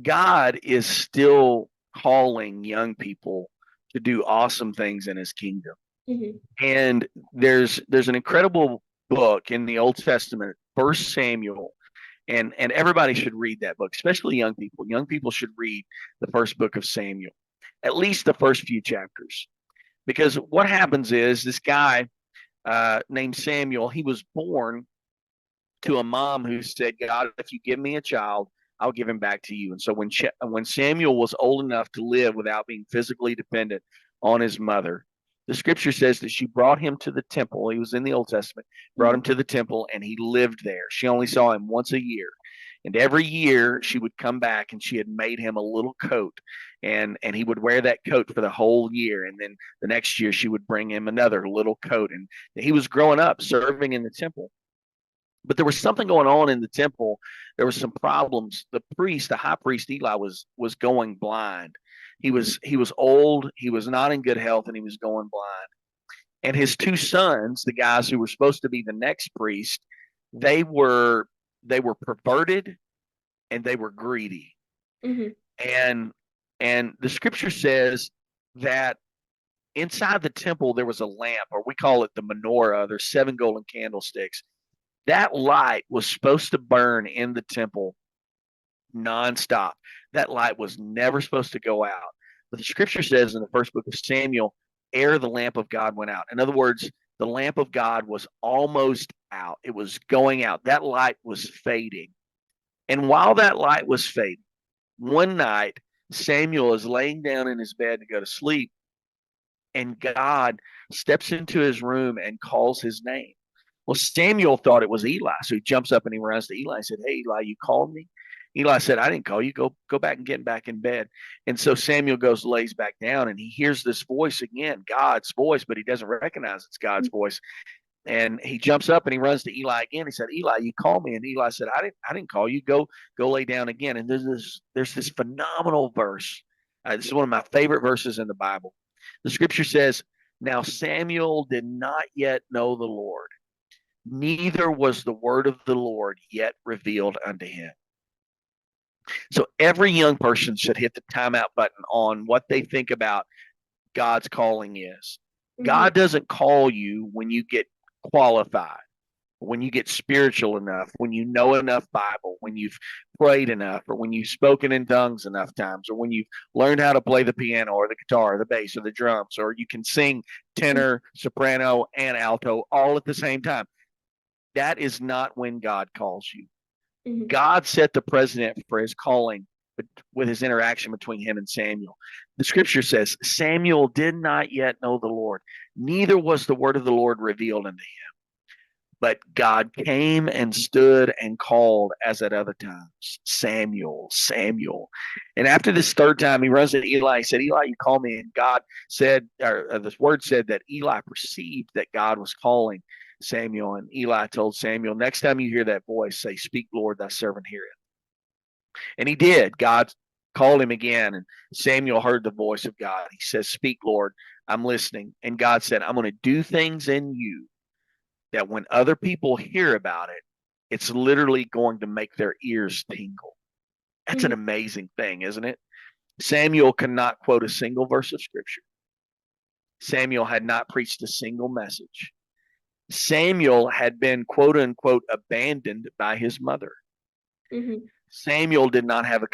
God is still calling young people to do awesome things in his kingdom. Hmm. And there's an incredible book in the Old Testament, First Samuel, and everybody should read that book, especially young people. Young people should read the first book of Samuel, at least the first few chapters, because what happens is this guy named Samuel, he was born to a mom who said, God, if you give me a child, I'll give him back to you. And so when Samuel was old enough to live without being physically dependent on his mother, the scripture says that she brought him to the temple. He was in the Old Testament, brought him Hmm. to the temple, and he lived there. She only saw him once a year. And every year she would come back and she had made him a little coat. And he would wear that coat for the whole year. And then the next year she would bring him another little coat. And he was growing up serving in the temple, but there was something going on in the temple. There was some problems. The priest, the high priest Eli, was going blind. He was old. He was not in good health, and he was going blind. And his two sons, the guys who were supposed to be the next priest, they were they were perverted and they were greedy. Hmm. And the scripture says that inside the temple there was a lamp, or we call it the menorah. There's seven golden candlesticks. That light was supposed to burn in the temple nonstop. That light was never supposed to go out. But the scripture says in the first book of Samuel, ere the lamp of God went out. In other words, the lamp of God was almost out. It was going out. That light was fading. And while that light was fading, one night, Samuel is laying down in his bed to go to sleep, and God steps into his room and calls his name. Well, Samuel thought it was Eli, so he jumps up and he runs to Eli and said, "Hey, Eli, you called me?" Eli said, "I didn't call you. Go back and get back in bed." And so Samuel goes, lays back down, and he hears this voice again, God's voice, but he doesn't recognize it's God's voice. And he jumps up and he runs to Eli again. He said, "Eli, you called me." And Eli said, "I didn't call you. Go lay down again." And there's this phenomenal verse. This is one of my favorite verses in the Bible. The scripture says, "Now Samuel did not yet know the Lord, neither was the word of the Lord yet revealed unto him." So every young person should hit the timeout button on what they think about God's calling is. Hmm. God doesn't call you when you get qualified, when you get spiritual enough, when you know enough Bible, when you've prayed enough, or when you've spoken in tongues enough times, or when you've learned how to play the piano or the guitar or the bass or the drums, or you can sing tenor, soprano, and alto all at the same time. That is not when God calls you. Hmm. God set the president for his calling with his interaction between him and Samuel. The scripture says, Samuel did not yet know the Lord, neither was the word of the Lord revealed unto him. But God came and stood and called as at other times, Samuel, Samuel. And after this third time, he runs to Eli. He said, Eli, you call me. And God said, or this word said that Eli perceived that God was calling Samuel. And Eli told Samuel, next time you hear that voice, say, Speak, Lord, thy servant heareth. And he did. God called him again. And Samuel heard the voice of God. He says, Speak, Lord, I'm listening. And God said, I'm going to do things in you that when other people hear about it, it's literally going to make their ears tingle. That's an Hmm. amazing thing, isn't it? Samuel cannot quote a single verse of scripture. Samuel had not preached a single message. Samuel had been, quote unquote, abandoned by his mother. Hmm. Samuel did not have a